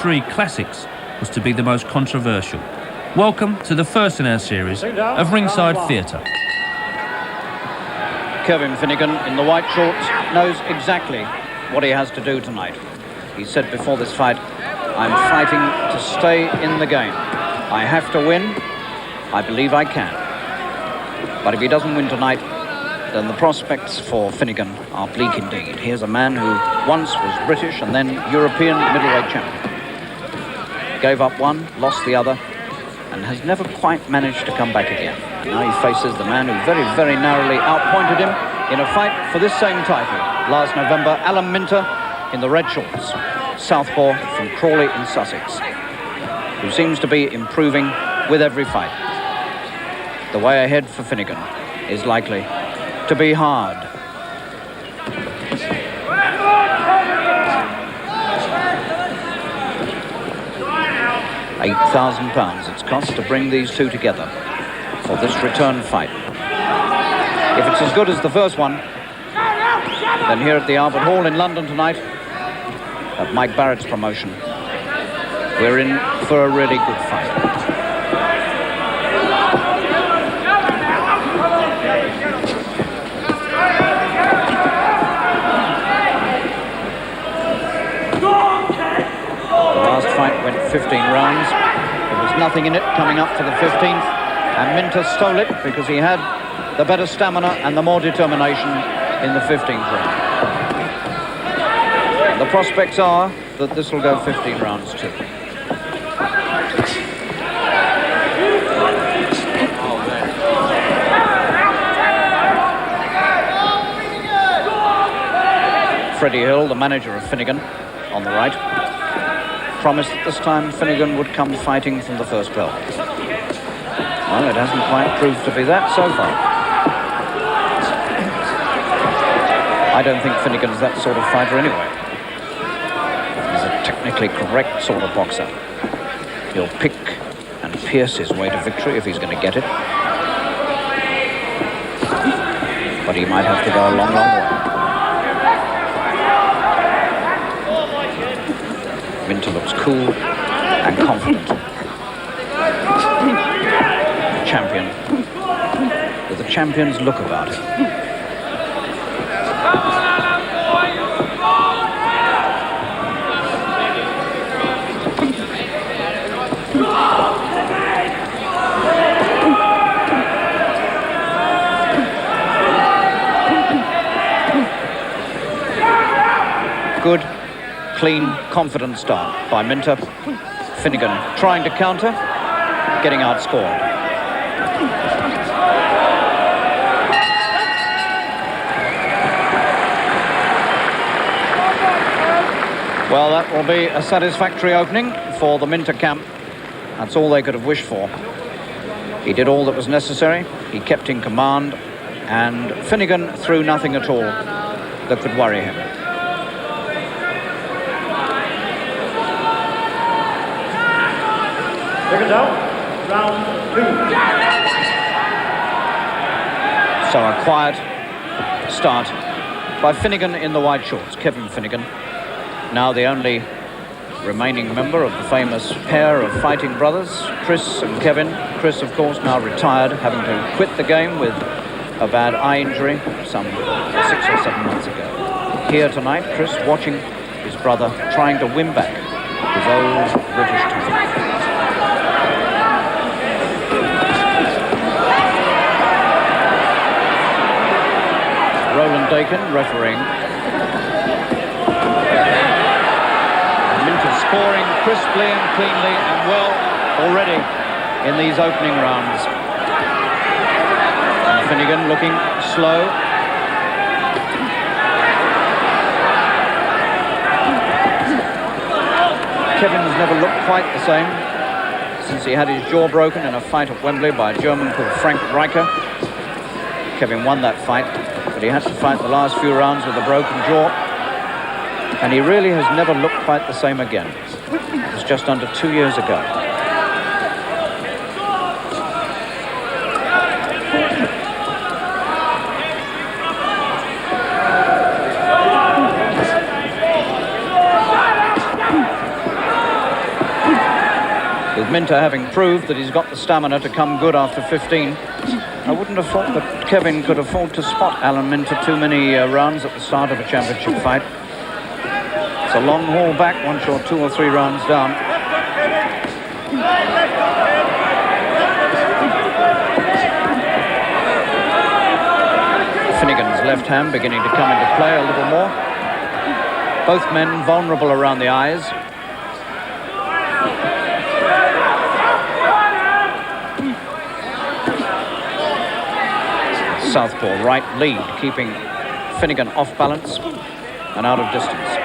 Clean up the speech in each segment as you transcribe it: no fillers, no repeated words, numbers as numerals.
3 classics was to be the most controversial. Welcome to the first in our series of Ringside Theatre. Kevin Finnigan in the white shorts knows exactly what he has to do tonight. He said before this fight, "I'm fighting to stay in the game. I have to win. I believe I can." But if he doesn't win tonight, then the prospects for Finnigan are bleak indeed. Here's a man who once was British and then European middleweight champion. Gave up one, lost the other, and has never quite managed to come back again. Now he faces the man who very, very narrowly outpointed him in a fight for this same title last November, Alan Minter in the red shorts, southpaw from Crawley in Sussex, who seems to be improving with every fight. The way ahead for Finnigan is likely to be hard. £8,000 it's cost to bring these two together for this return fight. If it's as good as the first one, then here at the Albert Hall in London tonight, at Mike Barrett's promotion, we're in for a really good fight. The last fight went 15 rounds. There was nothing in it coming up for the 15th, and Minter stole it because he had the better stamina and the more determination in the 15th round. And the prospects are that this will go 15 rounds too. Freddie Hill, the manager of Finnigan, on the right, promised that this time Finnigan would come fighting from the first bell. Well, it hasn't quite proved to be that so far. I don't think Finnigan's that sort of fighter anyway. He's a technically correct sort of boxer. He'll pick and pierce his way to victory if he's going to get it. But he might have to go a long, long way. Minter looks cool and confident. Champion with a champion's look about him. Good, clean, confident start by Minter. Finnigan trying to counter, getting outscored. Well, that will be a satisfactory opening for the Minter camp. That's all they could have wished for. He did all that was necessary. He kept in command, and Finnigan threw nothing at all that could worry him. Round 2. So a quiet start by Finnigan in the white shorts, Kevin Finnigan. Now the only remaining member of the famous pair of fighting brothers, Chris and Kevin. Chris, of course, now retired, having to quit the game with a bad eye injury some 6 or 7 months ago. Here tonight, Chris watching his brother trying to win back his old British title. Roland Dakin refereeing. Minter scoring crisply and cleanly and well already in these opening rounds. And Finnigan looking slow. Kevin's never looked quite the same since he had his jaw broken in a fight at Wembley by a German called Frank Riker. Kevin won that fight, but he had to fight the last few rounds with a broken jaw, and he really has never looked quite the same again. It was just under 2 years ago. With Minter having proved that he's got the stamina to come good after 15, I wouldn't have thought that Kevin could afford to spot Alan Minter too many rounds at the start of a championship fight. It's a long haul back once you're 2 or 3 rounds down. Finnigan's left hand beginning to come into play a little more. Both men vulnerable around the eyes. Southpaw right lead, keeping Finnigan off balance and out of distance.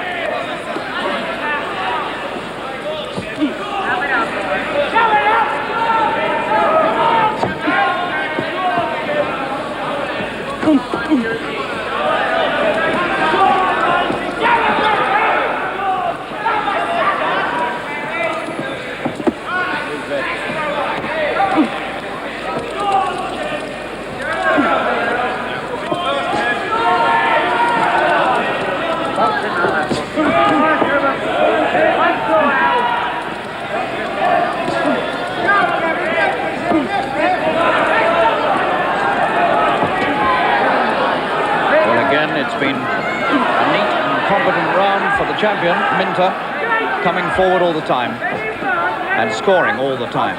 It's been a neat and competent round for the champion, Minter, coming forward all the time and scoring all the time.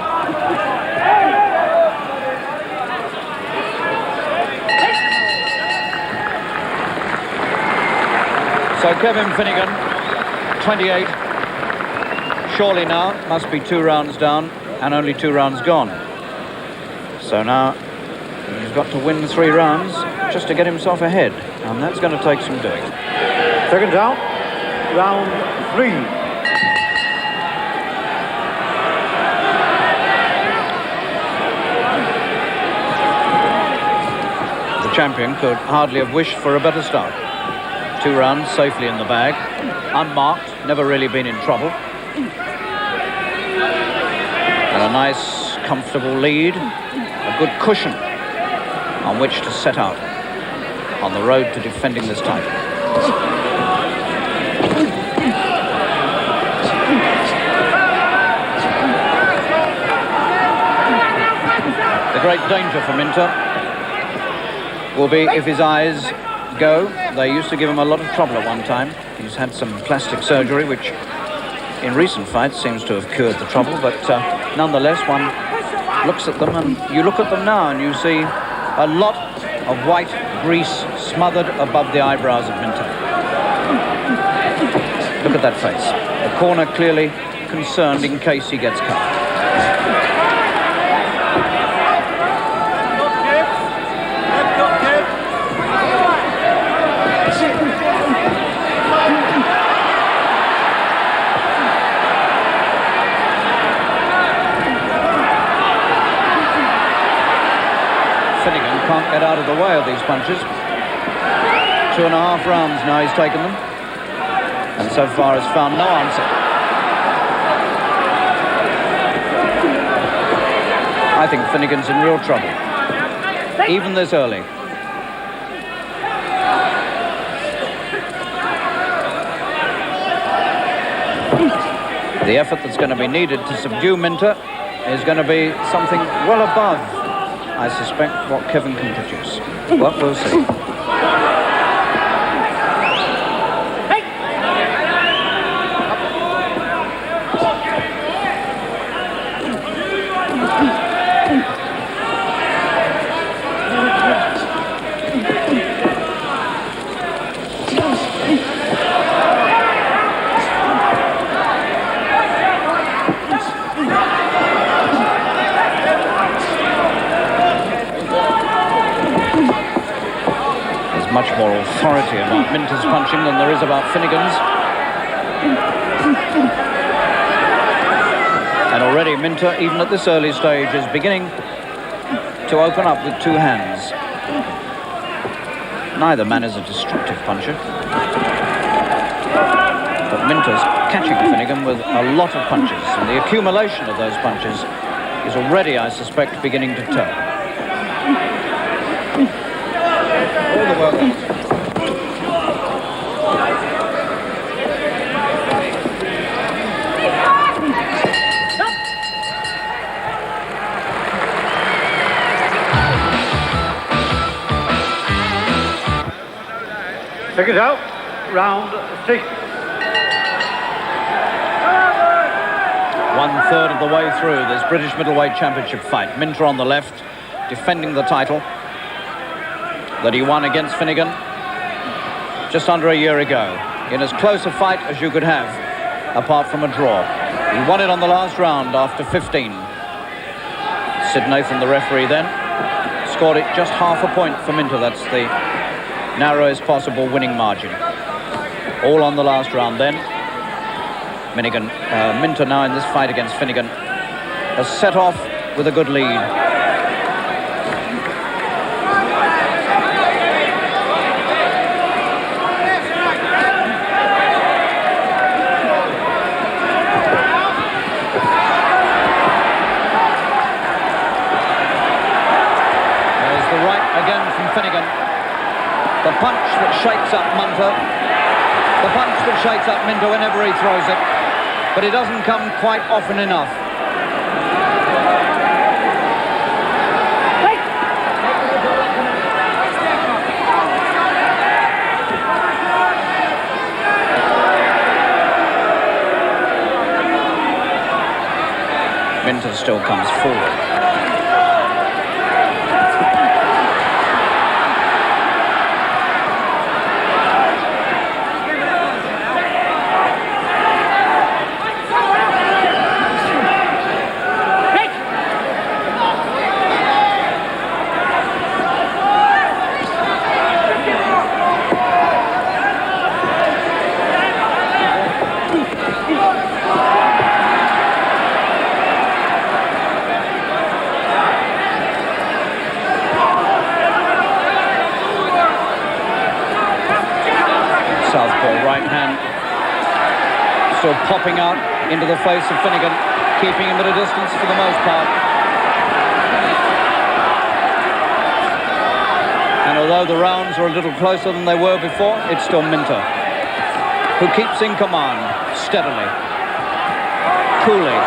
So Kevin Finnigan, 28, surely now must be 2 rounds down and only 2 rounds gone. So now he's got to win 3 rounds just to get himself ahead, and that's going to take some doing. Seconds out, round 3. The champion could hardly have wished for a better start. 2 rounds safely in the bag, unmarked, never really been in trouble. And a nice, comfortable lead, a good cushion on which to set out on the road to defending this title. The great danger for Minter will be if his eyes go. They used to give him a lot of trouble at one time. He's had some plastic surgery, which in recent fights seems to have cured the trouble, but nonetheless, one looks at them, and you look at them now and you see a lot of white grease smothered above the eyebrows of Minter. Look at that face. The corner clearly concerned in case he gets cut. Finnigan can't get out of the way of these punches. 2.5 rounds now he's taken them, and so far has found no answer. I think Finnigan's in real trouble, even this early. The effort that's going to be needed to subdue Minter is going to be something well above, I suspect, what Kevin can produce. Well, we'll see. Much more authority about Minter's punching than there is about Finnigan's. And already Minter, even at this early stage, is beginning to open up with 2 hands. Neither man is a destructive puncher, but Minter's catching Finnigan with a lot of punches, and the accumulation of those punches is already, I suspect, beginning to tell. All the work. Seconds out. Round 6. 1/3 of the way through this British middleweight championship fight. Minter on the left, defending the title that he won against Finnigan just under a year ago, in as close a fight as you could have, apart from a draw. He won it on the last round after 15. Sid Nathan, the referee, then scored it just half a point for Minter. That's the narrowest possible winning margin. All on the last round then. Minter now in this fight against Finnigan has set off with a good lead. There's the right again from Finnigan. The punch that shakes up Minter. The punch that shakes up Minter whenever he throws it. But it doesn't come quite often enough. Minter still comes forward. Southpaw right hand still popping out into the face of Finnigan, keeping him at a distance for the most part. And although the rounds are a little closer than they were before, it's still Minter who keeps in command steadily, coolly.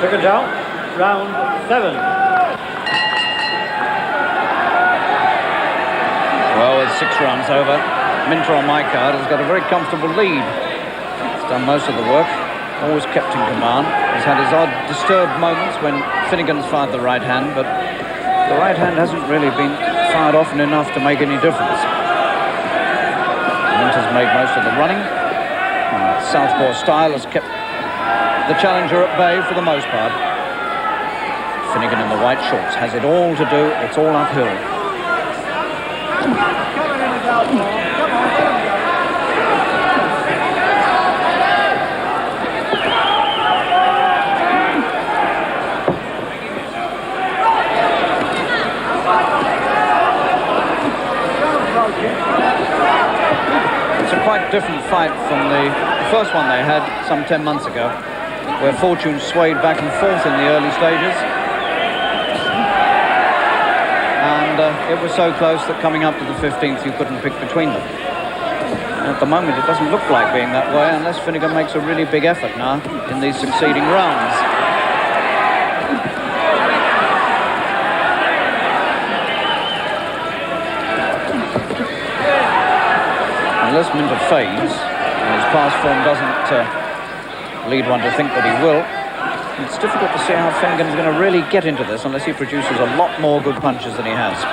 Seconds out. Round 7. Well, with 6 rounds over, Minter on my card has got a very comfortable lead. He's done most of the work, always kept in command. He's had his odd disturbed moments when Finnigan's fired the right hand, but the right hand hasn't really been fired often enough to make any difference. Minter's made most of the running, and that southpaw style has kept the challenger at bay for the most part. Finnigan in the white shorts has it all to do. It's all uphill. It's a quite different fight from the first one they had some 10 months ago, where fortune swayed back and forth in the early stages. And it was so close that coming up to the 15th, you couldn't pick between them. And at the moment, it doesn't look like being that way, unless Finnigan makes a really big effort now in these succeeding rounds. Unless Minter fades, and his past form doesn't lead one to think that he will, It's difficult to see how Finnigan's going to really get into this unless he produces a lot more good punches than he has.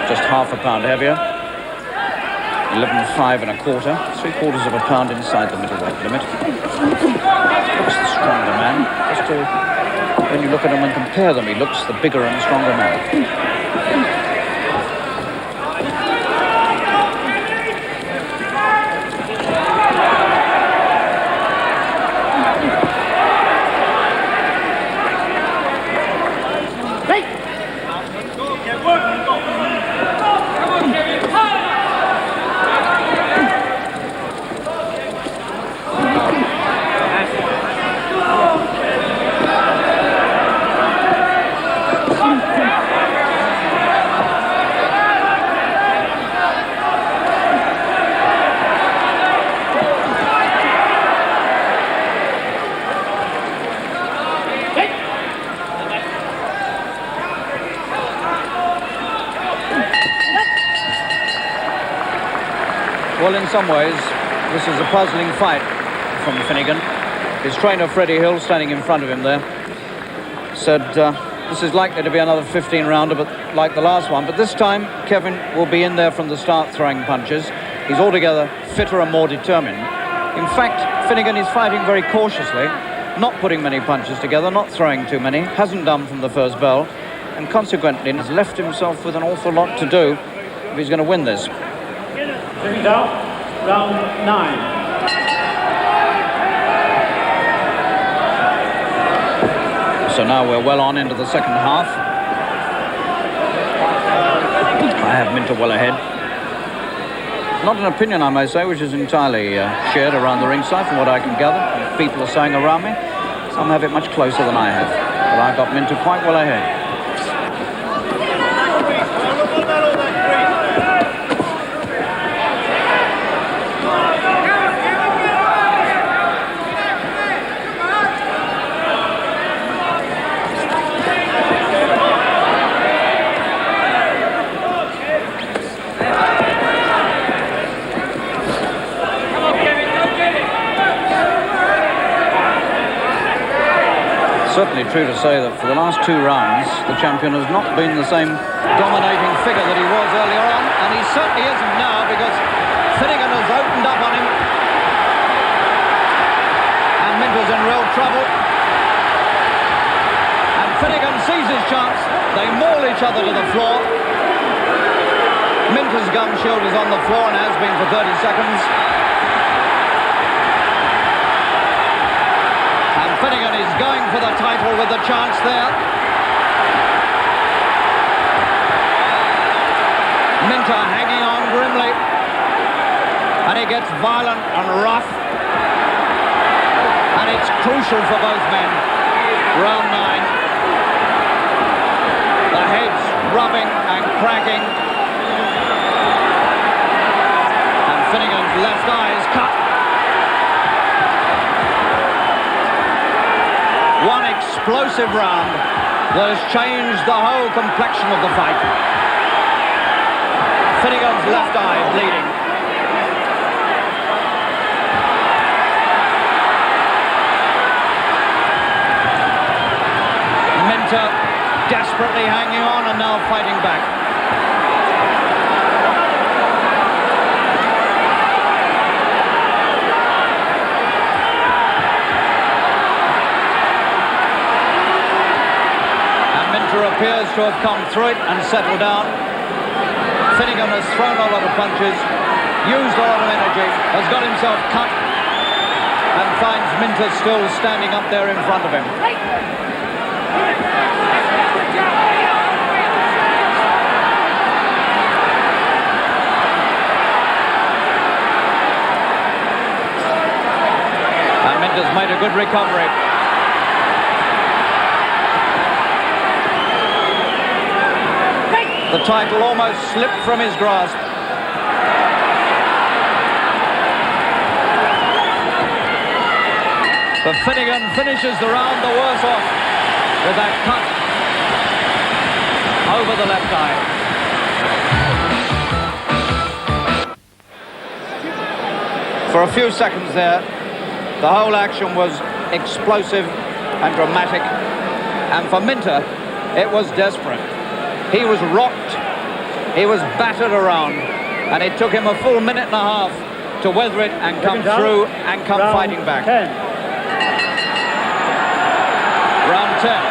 Just half a pound heavier, 11.5 1/4, 3/4 of a pound inside the middleweight limit. Looks the stronger man. When you look at him and compare them, he looks the bigger and stronger man. Well, in some ways, this is a puzzling fight from Finnigan. His trainer, Freddie Hill, standing in front of him there, said this is likely to be another 15-rounder, but like the last one. But this time, Kevin will be in there from the start throwing punches. He's altogether fitter and more determined. In fact, Finnigan is fighting very cautiously, not putting many punches together, not throwing too many, hasn't done from the first bell, and consequently has left himself with an awful lot to do if he's going to win this. Second down, round 9. So now we're well on into the second half. I have Minter well ahead. Not an opinion, I may say, which is entirely shared around the ringside from what I can gather. People are saying around me. Some have it much closer than I have. But I've got Minter quite well ahead. Certainly true to say that for the last 2 rounds, the champion has not been the same dominating figure that he was earlier on, and he certainly isn't now because Finnigan has opened up on him, and Minter's in real trouble. And Finnigan sees his chance. They maul each other to the floor. Minter's gum shield is on the floor and has been for 30 seconds. Finnigan is going for the title with the chance there. Minter hanging on grimly. And he gets violent and rough. And it's crucial for both men. Round 9. The heads rubbing and cracking. And Finnigan's left eye is cut. One explosive round that has changed the whole complexion of the fight. Finnigan's left eye bleeding. Minter desperately hanging on and now fighting back. Appears to have come through it and settled down. Finnigan has thrown a lot of punches, used a lot of energy, has got himself cut, and finds Minter still standing up there in front of him. And Minter's made a good recovery. The title almost slipped from his grasp. But Finnigan finishes the round the worse off with that cut over the left eye. For a few seconds there, the whole action was explosive and dramatic, and for Minter, it was desperate. He was rocked, he was battered around, and it took him a full minute and a half to weather it and come through and come fighting back. 10. Round 10.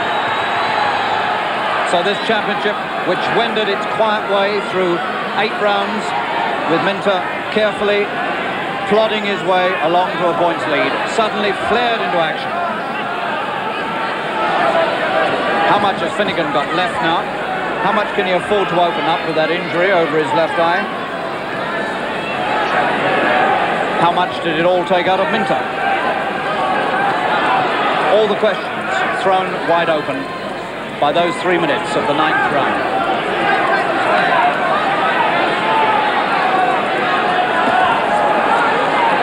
So this championship, which wended its quiet way through 8 rounds, with Minter carefully plodding his way along to a points lead, suddenly flared into action. How much has Finnigan got left now? How much can he afford to open up with that injury over his left eye? How much did it all take out of Minter? All the questions thrown wide open by those 3 minutes of the 9th round.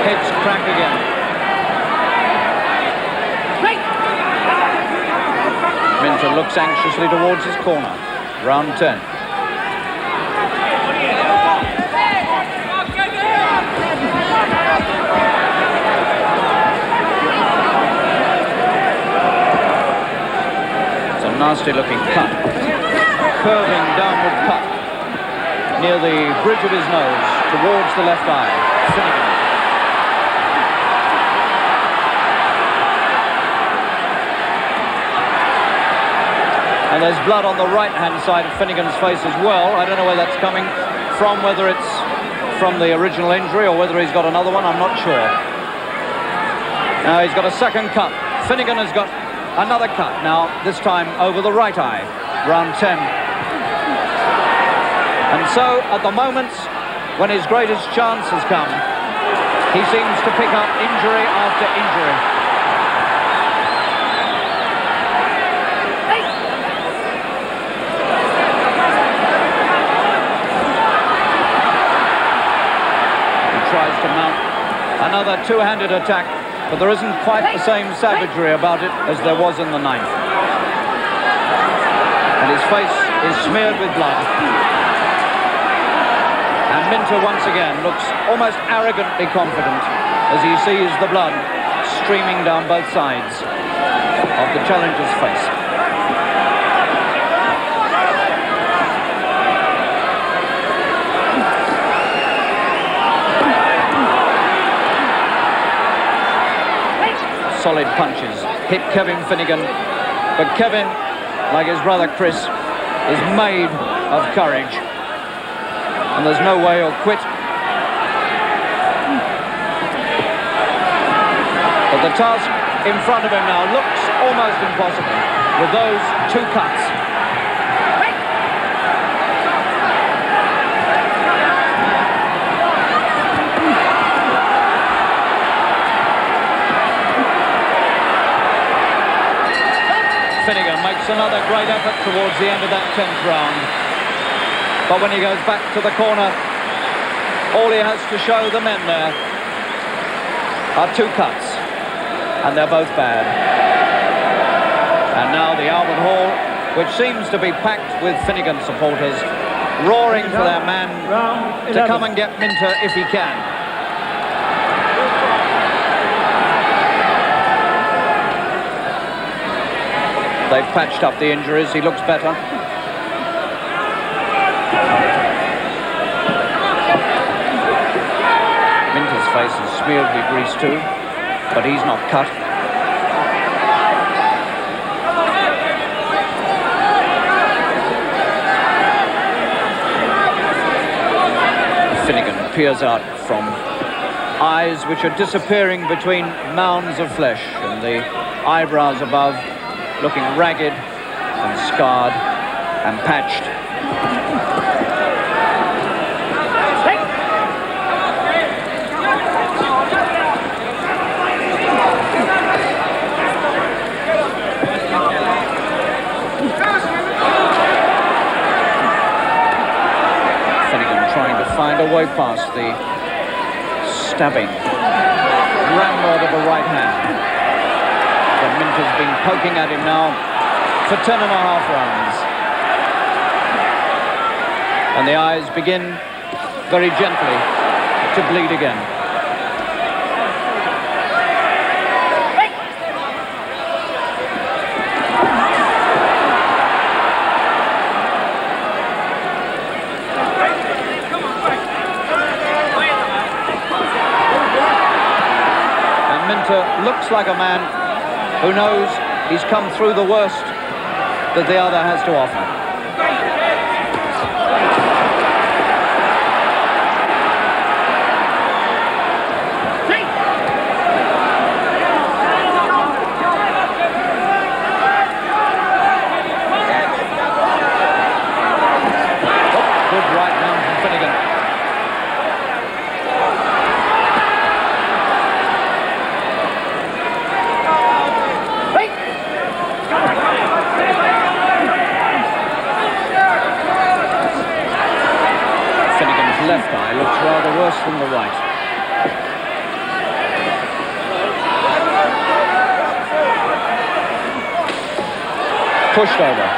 Heads crack again. Minter looks anxiously towards his corner. Round 10. It's a nasty looking cut. Curving downward cut near the bridge of his nose towards the left eye. Finnigan. And there's blood on the right-hand side of Finnigan's face as well. I don't know where that's coming from, whether it's from the original injury or whether he's got another one, I'm not sure. Now he's got a second cut. Finnigan has got another cut now, this time over the right eye. Round 10. And so, at the moment when his greatest chance has come, he seems to pick up injury after injury. Tries to mount another two-handed attack, but there isn't quite the same savagery about it as there was in the 9th. And his face is smeared with blood. And Minter once again looks almost arrogantly confident as he sees the blood streaming down both sides of the challenger's face. Solid punches hit Kevin Finnigan, but Kevin, like his brother Chris, is made of courage, and there's no way he'll quit. But the task in front of him now looks almost impossible with those 2 cuts. Finnigan makes another great effort towards the end of that 10th round. But when he goes back to the corner, all he has to show the men there are 2 cuts, and they're both bad. And now the Albert Hall, which seems to be packed with Finnigan supporters, roaring for their man to come and get Minter if he can. They've patched up the injuries. He looks better. Minter's face is smeared with grease too, but he's not cut. Finnigan peers out from eyes which are disappearing between mounds of flesh, and the eyebrows above looking ragged and scarred and patched. way past the stabbing ramrod of a right hand. But Minter's been poking at him now for 10.5 rounds. And the eyes begin very gently to bleed again. Looks like a man who knows he's come through the worst that the other has to offer. Oh, good right down from Finnigan. Left eye looks rather worse than the right. Pushed over.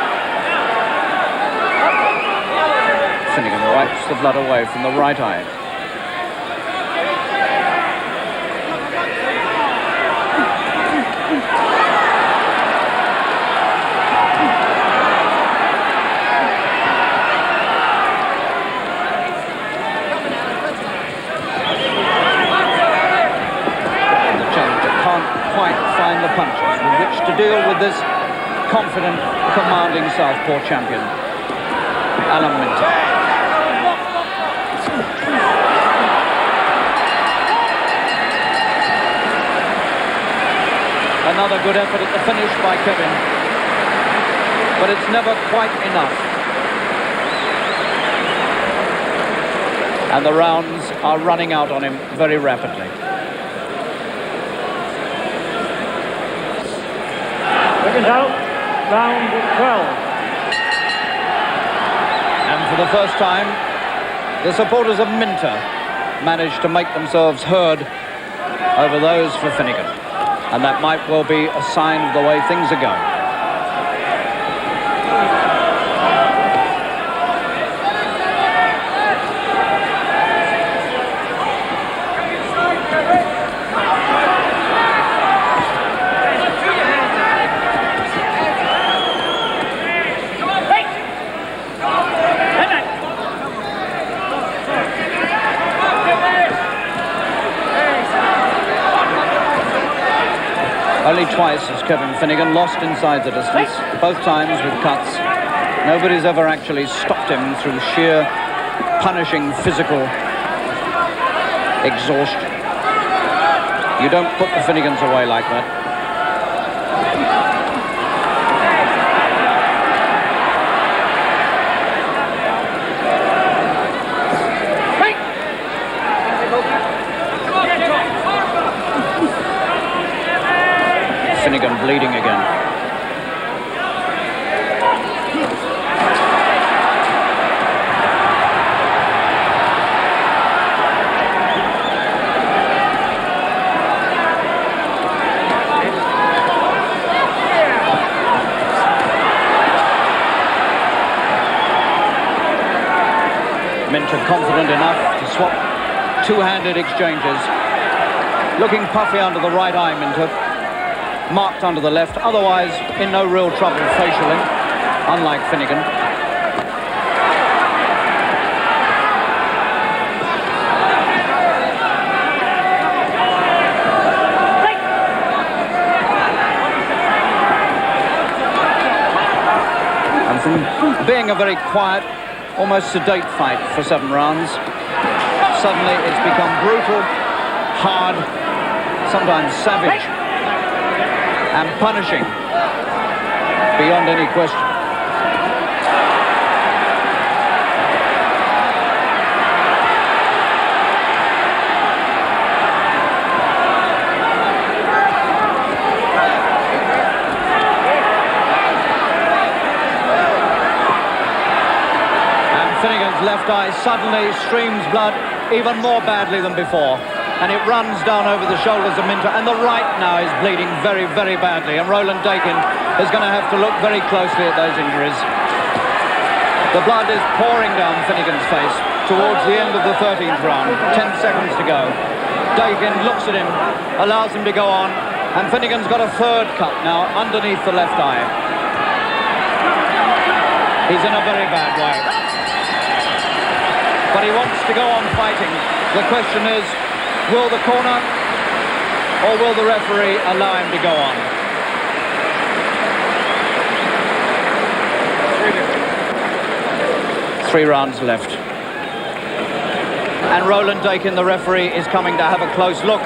Finnigan wipes the blood away from the right eye. Find the punches with which to deal with this confident, commanding southpaw champion, Alan Minter. Another good effort at the finish by Kevin, but it's never quite enough. And the rounds are running out on him very rapidly. Seconds out, round 12. And for the first time, the supporters of Minter managed to make themselves heard over those for Finnigan. And that might well be a sign of the way things are going. Only twice has Kevin Finnigan lost inside the distance, both times with cuts. Nobody's ever actually stopped him through sheer punishing physical exhaustion. You don't put the Finnigans away like that. Finnigan bleeding again. Minter confident enough to swap two-handed exchanges. Looking puffy under the right eye, Minter. Marked under the left, otherwise in no real trouble facially, unlike Finnigan. And from being a very quiet, almost sedate fight for 7 rounds, suddenly it's become brutal, hard, sometimes savage, and punishing beyond any question. And Finnigan's left eye suddenly streams blood even more badly than before. And it runs down over the shoulders of Minter, and the right now is bleeding very, very badly, and Roland Dakin is going to have to look very closely at those injuries. The blood is pouring down Finnigan's face towards the end of the 13th round. 10 seconds to go. Dakin looks at him, allows him to go on, and Finnigan's got a third cut now underneath the left eye. He's in a very bad way. But he wants to go on fighting. The question is, will the corner or will the referee allow him to go on? Three rounds left. And Roland Dakin, the referee, is coming to have a close look.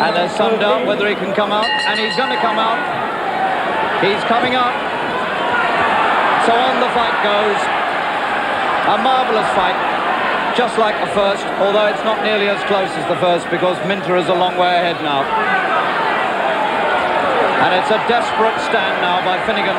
And there's some doubt whether he can come out, and he's going to come out. He's coming out. So on the fight goes. A marvellous fight, just like the first, although it's not nearly as close as the first because Minter is a long way ahead now. And it's a desperate stand now by Finnigan.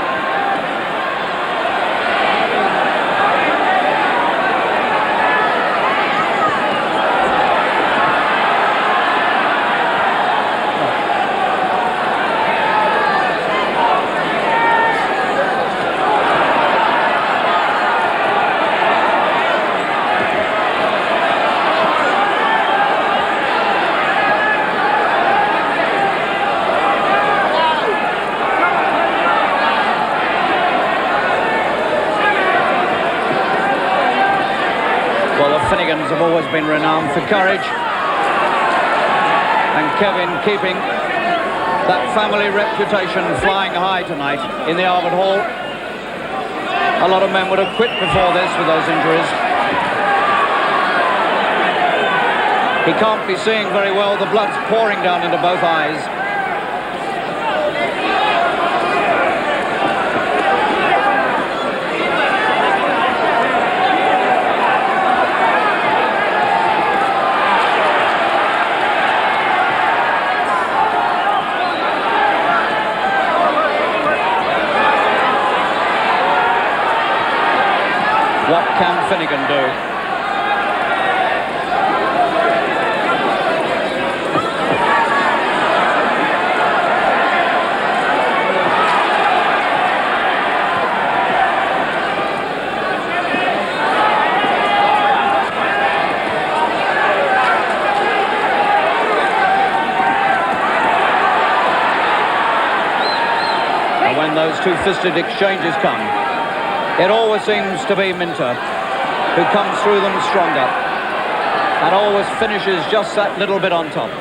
Finnigans have always been renowned for courage, and Kevin keeping that family reputation flying high tonight in the Albert Hall. A lot of men would have quit before this with those injuries. He can't be seeing very well, the blood's pouring down into both eyes. What can Finnigan do? And when those two-fisted exchanges come, it always seems to be Minter who comes through them stronger and always finishes just that little bit on top.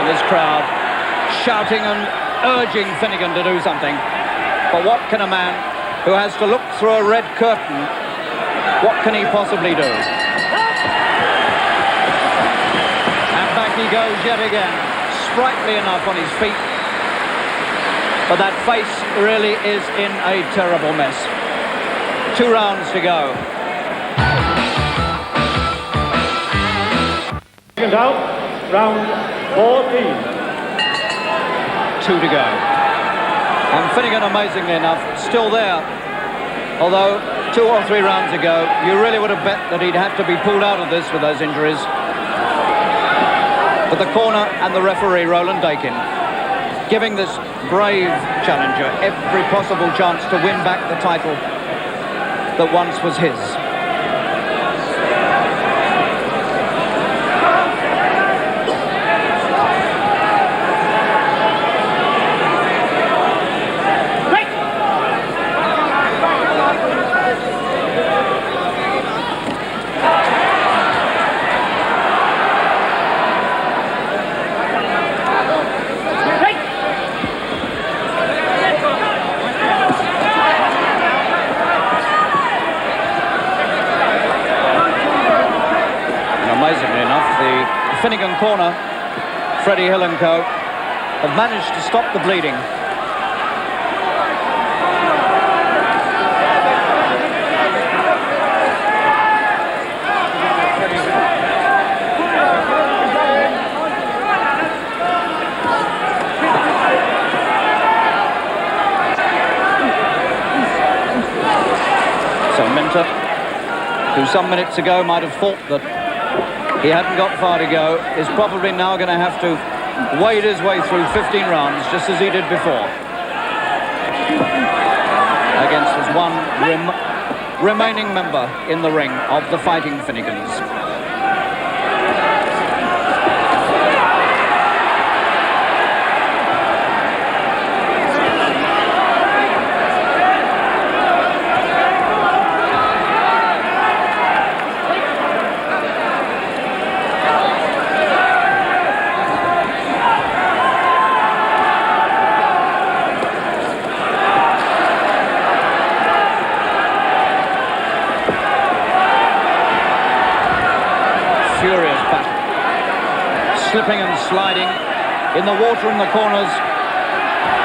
This crowd shouting and urging Finnigan to do something. But what can a man who has to look through a red curtain, what can he possibly do? And back he goes yet again, sprightly enough on his feet. But that face really is in a terrible mess. 2 rounds to go. Second out, round 14. 2 to go. And Finnigan, amazingly enough, still there. Although 2 or 3 rounds ago, you really would have bet that he'd have to be pulled out of this with those injuries. But the corner and the referee, Roland Dakin, giving this brave challenger every possible chance to win back the title that once was his. Finnigan corner, Freddie Hill and co. have managed to stop the bleeding. So Minter, who some minutes ago might have thought that he hadn't got far to go, is probably now going to have to wade his way through 15 rounds, just as he did before. Against his one remaining member in the ring of the Fighting Finnigans. Furious battle, slipping and sliding in the water in the corners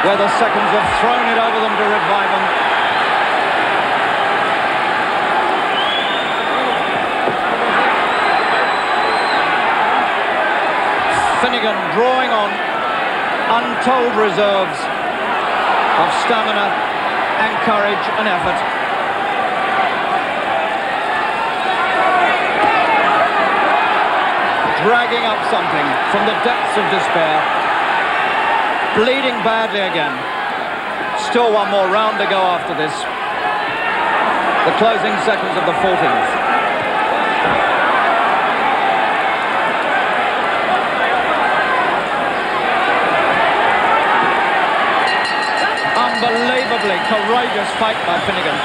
where the seconds have thrown it over them to revive them. Finnigan drawing on untold reserves of stamina and courage and effort. Dragging up something from the depths of despair. Bleeding badly again. Still one more round to go after this. The closing seconds of the 14th. Unbelievably courageous fight by Finnigan.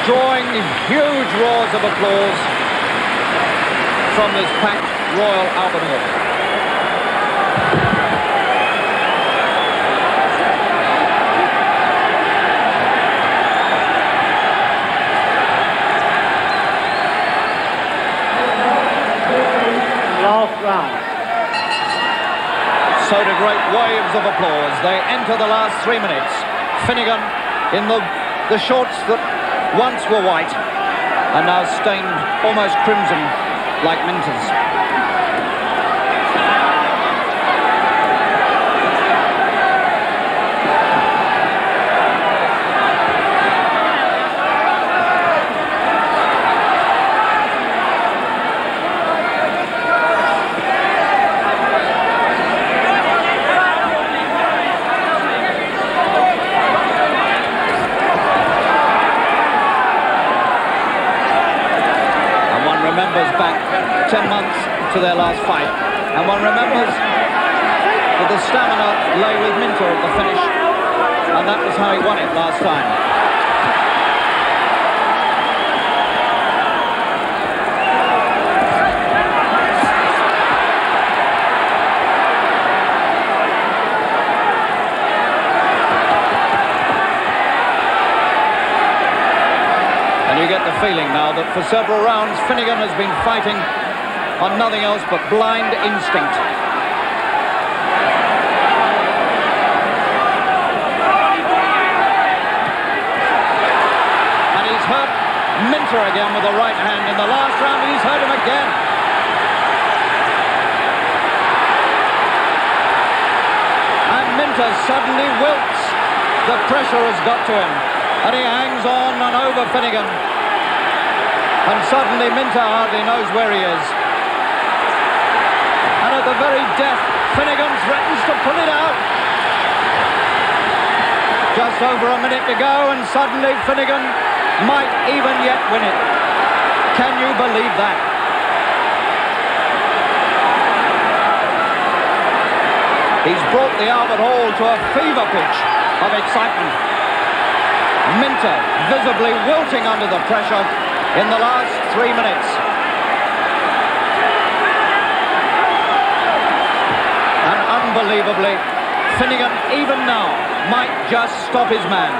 Drawing huge roars of applause from this packed Royal Albert Hall. Last round. So do great waves of applause. They enter the last 3 minutes. Finnigan in the shorts that once were white and now stained almost crimson, like Minter's. Remembers back 10 months to their last fight, and one remembers that the stamina lay with Minter at the finish, and that was how he won it last time. You get the feeling now that for several rounds Finnigan has been fighting on nothing else but blind instinct. And he's hurt Minter again with the right hand. In the last round he's hurt him again. And Minter suddenly wilts. The pressure has got to him. And he hangs on and over Finnigan. And suddenly Minter hardly knows where he is. And at the very death, Finnigan threatens to pull it out. Just over a minute to go, and suddenly Finnigan might even yet win it. Can you believe that? He's brought the Albert Hall to a fever pitch of excitement. Minter visibly wilting under the pressure in the last 3 minutes. And unbelievably, Finnigan even now might just stop his man.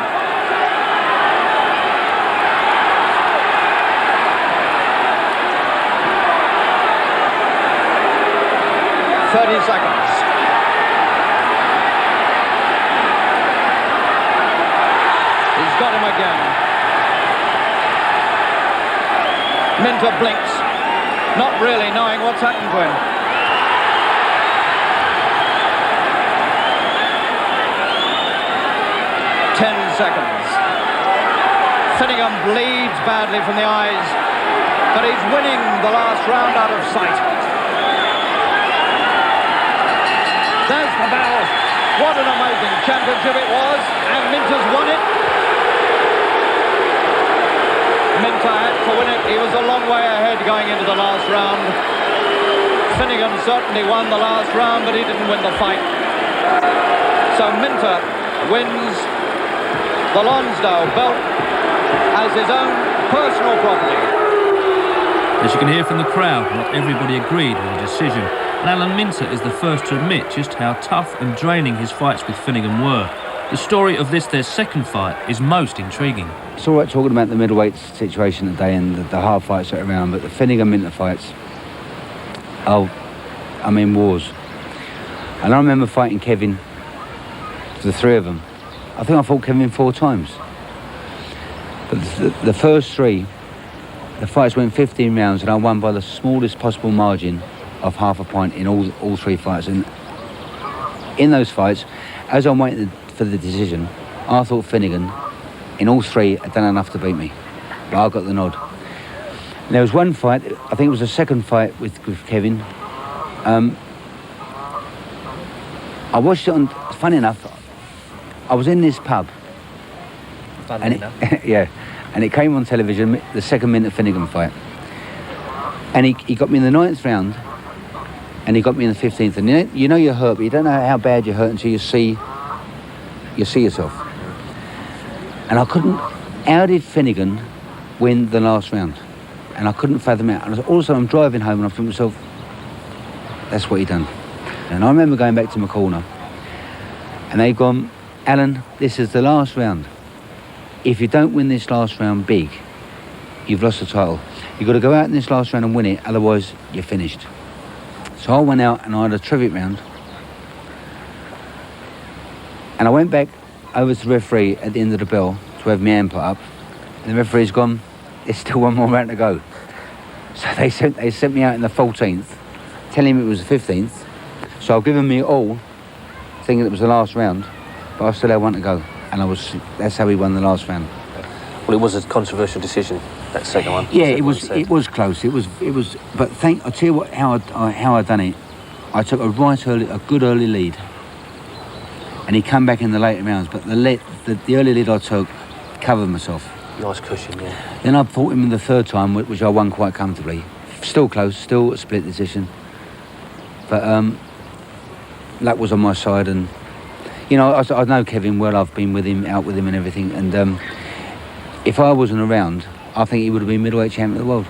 30 seconds. He's got him again. Minter blinks, not really knowing what's happened to him. Seconds. Finnigan bleeds badly from the eyes, but he's winning the last round out of sight. There's the bell. What an amazing championship it was, and Minter's won it. Minter had to win it. He was a long way ahead going into the last round. Finnigan certainly won the last round, but he didn't win the fight. So Minter wins the Lonsdale belt as his own personal property. As you can hear from the crowd, not everybody agreed with the decision, and Alan Minter is the first to admit just how tough and draining his fights with Finnigan were. The story of their second fight is most intriguing. It's all right talking about the middleweight situation today and the hard fights that are around, but the Finnigan-Minter fights, wars. And I remember fighting Kevin, the three of them. I think I fought Kevin 4 times. But the first 3, the fights went 15 rounds and I won by the smallest possible margin of half a point in all 3 fights. And in those fights, as I'm waiting for the decision, I thought Finnigan, in all 3, had done enough to beat me. But I got the nod. And there was one fight, I think it was the second fight with Kevin. I watched it on, funny enough, I was in this pub, and it came on television, the second Minter Finnigan fight, and he got me in the 9th round, and he got me in the 15th, and you know you're hurt, but you don't know how bad you're hurt until you see yourself. And I couldn't. How did Finnigan win the last round? And I couldn't fathom it. And all of a sudden I'm driving home and I think to myself, that's what he done. And I remember going back to my corner, and they've gone, Alan, this is the last round. If you don't win this last round big, you've lost the title. You've got to go out in this last round and win it, otherwise you're finished. So I went out and I had a trivia round. And I went back over to the referee at the end of the bell to have my hand put up. And the referee's gone, there's still one more round to go. So they sent me out in the 14th, telling me it was the 15th. So I've given me all, thinking it was the last round. But I still had one to go, and that's how he won the last round. Well, it was a controversial decision, that second one. Yeah, it was close. It was. But I'll tell you what, how I done it. I took a good early lead, and he come back in the later rounds. But the early lead I took covered myself. Nice cushion, yeah. Then I fought him in the 3rd time, which I won quite comfortably. Still close, still a split decision. But luck was on my side, and you know, I know Kevin well. I've been out with him and everything. And if I wasn't around, I think he would have been middleweight champion of the world.